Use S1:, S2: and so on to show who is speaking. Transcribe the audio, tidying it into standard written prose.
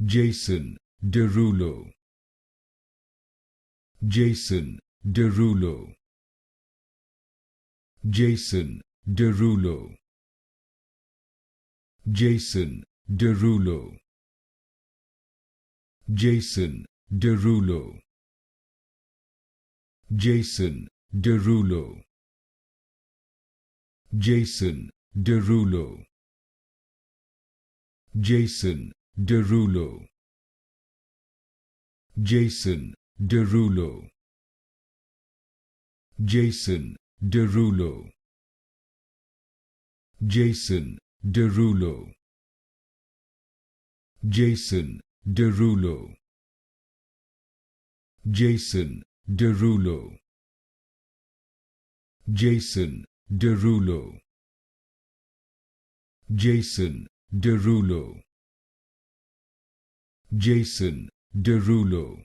S1: Jason Derulo. Jason Derulo. Jason Derulo. Jason Derulo. Jason Derulo. Jason Derulo. Jason Derulo. Jason Derulo. Jason Derulo. Jason Derulo. Jason Derulo. Jason Derulo. Jason Derulo. Jason Derulo. Jason Derulo. Jason Derulo.